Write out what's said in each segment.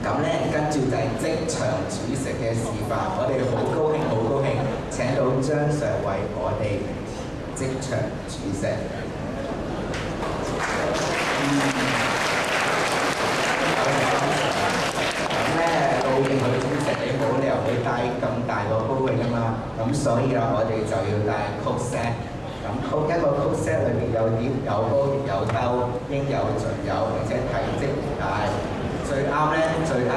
咁咧，跟住就係即場煮食嘅示範，我哋好高興，好高興請到張 Sir 為我哋即場煮食。咁咧，露營去煮食，你冇理由會帶咁大個煲去㗎嘛，咁所以啦，我哋就要帶曲 set。咁一個曲 set 裏邊有碟、有煲、有兜，應有盡有，並且體積唔大。最啱咧就係去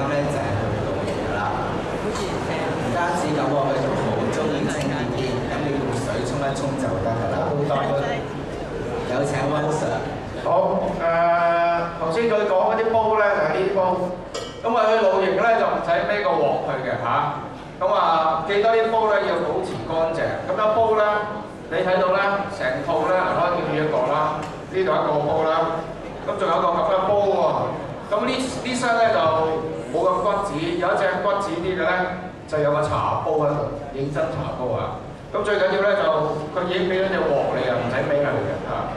露營㗎啦。唔單止咁喎，佢仲好中意清潔添，咁你用水沖一沖就得㗎啦。有請温 Sir。好，頭先佢講嗰啲煲咧就係呢啲煲，咁啊去露營咧就唔使孭個鑊去嘅嚇。咁啊記得啲煲咧要保持乾淨。咁樣煲咧，你睇到咧成套咧，可以見一個啦，呢度一個煲啦，咁仲有一個咁嘅煲喎。咁呢箱咧就冇咁骨子，有一隻骨子啲嘅咧就有個茶煲喺度，認真茶煲啊！咁最緊要咧就佢已經俾咗隻鑊你啊，唔使孭佢嘅嚇。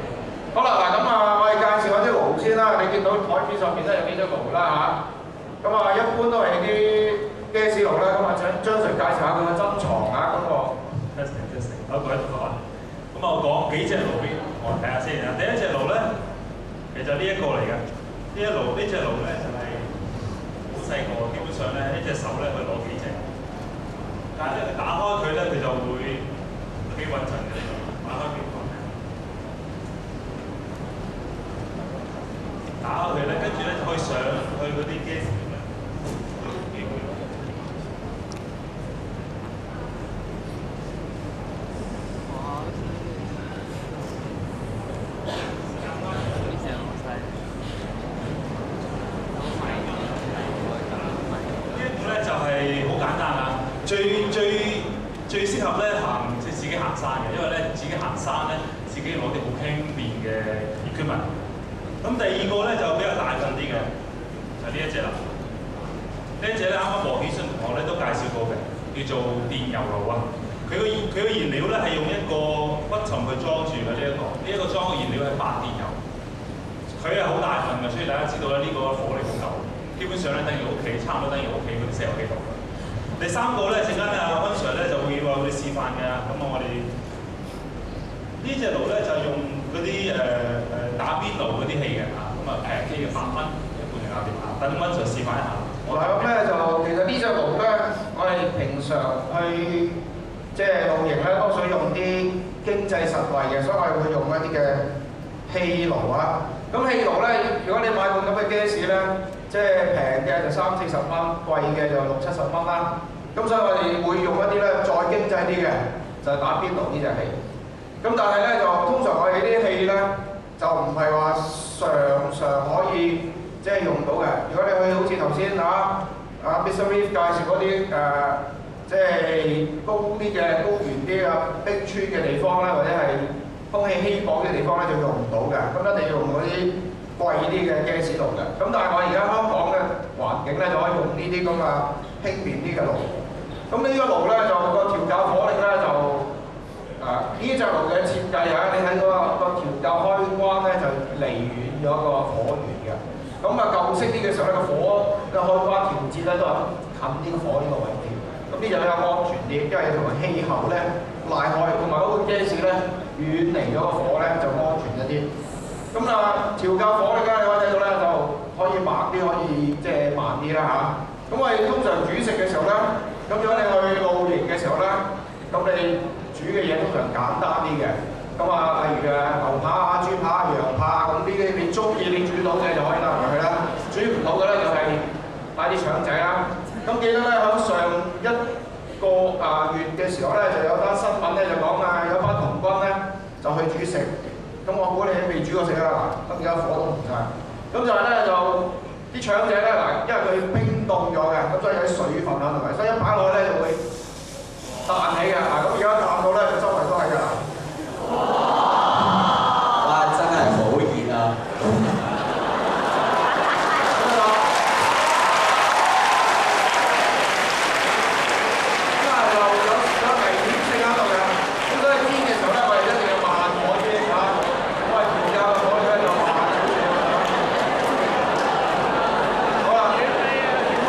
好啦，嗱咁啊，我哋介紹下啲爐先啦。你見到台面上面咧有幾隻爐啦嚇。咁啊，一般都係啲 gas 爐啦。咁啊，張 Sir 介紹下佢嘅珍藏啊嗰個。好，各位同學啊，咁我講幾隻爐俾我睇下先啊。第一隻爐咧，其實呢一個嚟嘅。呢隻爐咧就係好細個，基本上咧呢隻手咧可以攞幾隻。但係打開佢咧，佢就會幾穩陣嘅。打開幾個。打開佢咧，跟住咧就可以上去嗰啲 gas 度咧。最適合咧行即係自己行山嘅，因為咧自己行山咧，自己攞啲好輕便嘅 equipment。咁第二個咧就比較大份啲嘅，就呢一隻啦。呢一隻咧啱啱黃顯信同學咧都介紹過嘅，叫做電油爐啊。佢個燃料咧係用一個屈沉去裝住嘅呢一個裝嘅燃料係白電油。佢係好大份嘅，所以大家知道咧呢個火力好夠，基本上咧等於屋企，差唔多等於屋企嗰啲石油氣爐。第三個咧，陣間啊温 Sir 咧就會話會示範嘅。咁我哋呢隻爐咧就用嗰啲打邊爐嗰啲氣嘅嚇，咁啊平啲嘅8蚊一半就搞掂嚇。等温 Sir 示範一下。嗱咁咧就其實呢隻爐咧，我哋平常去即係露營咧，多數用啲經濟實惠嘅，所以我哋會用一啲嘅氣爐啊。咁氣爐咧，如果你買罐咁嘅 gas 咧，即係平嘅就30-40蚊，貴嘅就60-70蚊啦。咁所以我哋會用一啲咧再經濟啲嘅，就係打邊爐呢隻氣。咁但係咧就通常我哋啲氣咧就唔係話常可以即係用到嘅。如果你去好似頭先Mr. Reeve 介紹嗰啲即係高啲嘅高原啲嘅冰川嘅地方咧，或者係空氣稀薄嘅地方咧就用唔到嘅。咁一定要用嗰啲貴啲嘅 gas 爐嘅，咁但係我而家香港嘅環境咧就可以用呢啲咁嘅輕便啲嘅爐。咁呢個爐咧就個調校火力咧就呢隻爐嘅設計啊，你睇到個調校開關咧就離遠咗個火源嘅。咁啊舊式啲嘅時候咧個火嘅開關調節咧都係近啲火呢個位置。咁呢就比較安全啲，因為同埋氣喉咧拉開，同埋嗰個 gas 咧遠離咗個火咧就安全一啲。咁啊，調校火力咧，你可以睇到咧，就可以慢啲，可以即係慢啲啦嚇。咁我哋通常煮食嘅時候咧，咁如果你去露營嘅時候咧，咁你煮嘅嘢通常簡單啲嘅。咁啊，例如牛扒啊、豬扒啊、羊扒啊，咁呢啲你中意你煮到嘅就可以帶埋去啦。煮唔到嘅咧就係帶啲腸仔啦。咁記得咧喺上一個月嘅時候咧，就有單新聞咧就講啊，有班童軍咧就去煮食。咁我估你未煮過食啦，嗱，咁而家火都唔晒。咁就係咧就啲腸仔咧嗱，因為佢冰凍咗嘅，咁所以有啲水分啊同埋，所以一擺落去咧就會彈起嘅。嗱，咁而家彈到咧就周圍都係㗎啦。哇！真係好熱啊！好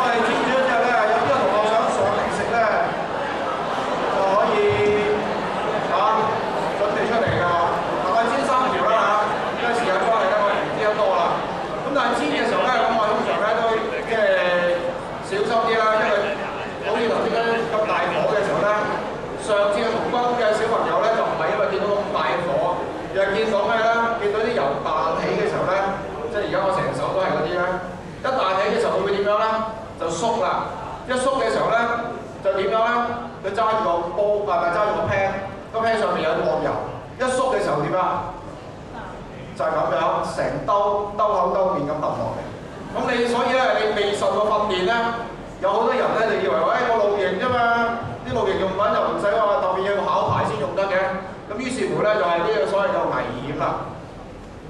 點樣咧？就縮啦。一縮嘅時候咧，就點樣咧？佢揸住個煲，係咪揸住個 pan？個 pan 上面有鑊油。一縮嘅時候點啊？就係咁樣，成兜口兜面咁揼落嚟。咁你所以咧，你未受過訓練咧，有好多人咧就以為喂我露營啫嘛，啲露營用品就唔使話特別要考牌先用得嘅。咁於是乎咧就係呢個所謂嘅危險啦。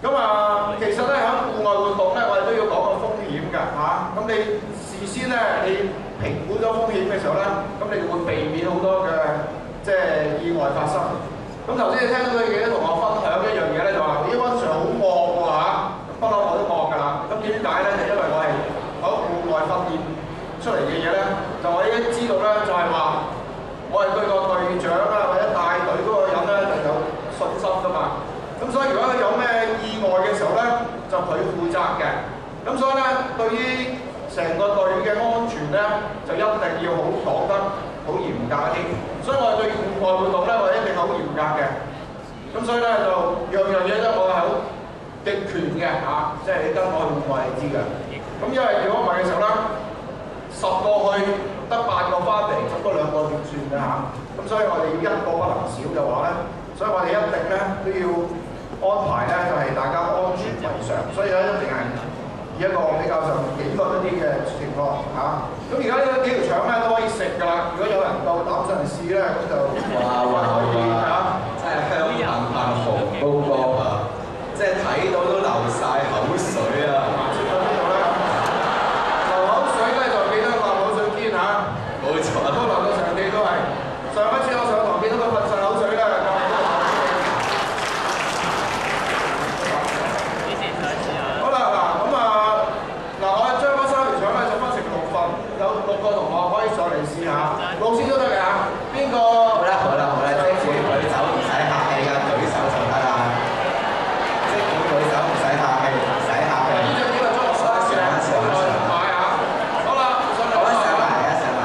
咁啊，其實咧喺戶外活動咧，我哋都要講個風險㗎嚇。咁你事先咧，你評估咗風險嘅時候咧，咁你會避免好多嘅即係意外發生。咁頭先你聽到佢幾多同學分享一樣嘢咧，就話：咦，溫 Sir 好惡喎嚇，不嬲我都惡㗎啦。咁點解咧？就因為我係喺戶外訓練出嚟嘅嘢咧，就我已經知道咧，就係話我係對個隊長啊或者帶隊嗰個人咧就有信心㗎嘛。咁所以如果佢有咩意外嘅時候咧，就佢負責嘅。咁所以咧，對於成個隊嘅安全咧，就一定要好講得好嚴格一啲。所以我哋對戶外活動咧，我哋一定好嚴格嘅。咁所以咧，就樣樣嘢咧，我係好極權嘅嚇，即係你跟我去戶外你知嘅。咁因為如果唔係嘅時候咧，10個去得8個翻嚟，咁嗰2個點算嘅嚇？咁所以我哋要1個不能少嘅話咧，所以我哋一定咧都要安排咧，就係大家安全為上。所以咧一定係以一個比較上紀律一啲嘅情況嚇。咁而家呢幾條腸咧都可以食㗎啦。如果有人夠膽上嚟試咧，咁就可以嚇。真係香噴噴紅高高啊！即係睇到都流晒口水啊！食到呢度咧，流口水咧就記得流口水肩嚇。冇錯，都流到成地都係。上一次我上堂見到佢噴晒口水咧，好啦嗱，咁啊嗱，我將嗰3條腸咧就分成6份，有6個同學可以上嚟試下，老師都得嘅嚇。邊個？好啦，即管舉手唔使客氣㗎，舉手就得啦。即管舉手唔使客氣，唔使客氣。呢隻點啊？裝上買嚇。好啦，上嚟。好啊，上埋啊，上埋。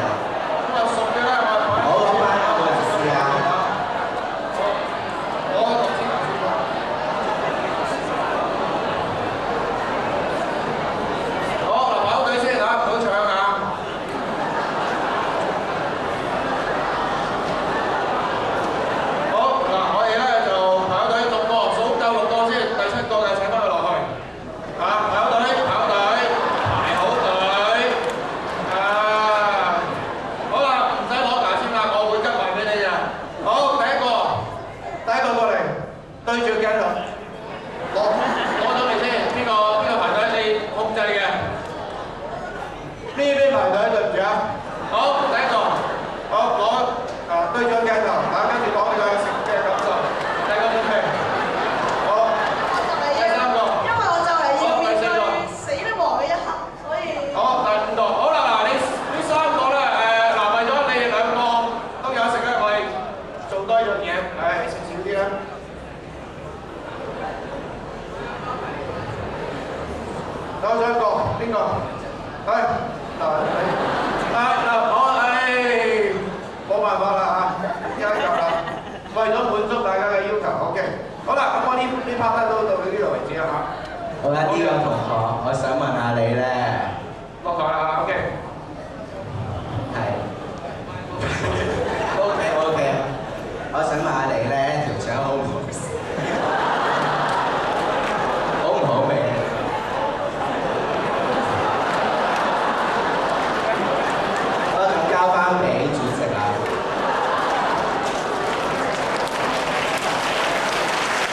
咁啊熟嘅咧，我係好，嗰班有冇人試啊？我頭先講。好，嗱，排好隊先嚇，唔好搶嚇。好，嗱，我哋咧就排好隊6個，數夠6個先，第7個就請翻佢落去。嚇，排好隊，排好隊，排好隊。好啦，唔使攞牙籤啦，我會跟埋俾你嘅。好，第一個過嚟，對住鏡頭，攞咗未先？邊個排隊？你控制嘅。呢邊排隊對唔住啊。好，第一個，好攞對住鏡頭，跟住講你嘅食嘅感受。第二個準備。好。第3個。因為我就嚟要面對死都亡嘅一刻，所以。好，第5個。好啦，嗱，呢3個咧，嗱，為咗你哋2個都有食咧，我哋做多一樣嘢，食少啲啦。有咗一個，邊個？係嗱，冇辦法啦嚇，一嚿啦，為咗滿足大家嘅要求 ，OK。好啦，咁我呢 part 咧都到呢度為止啦嚇。好啦，呢個同學，我想問下你咧。落台啦嚇。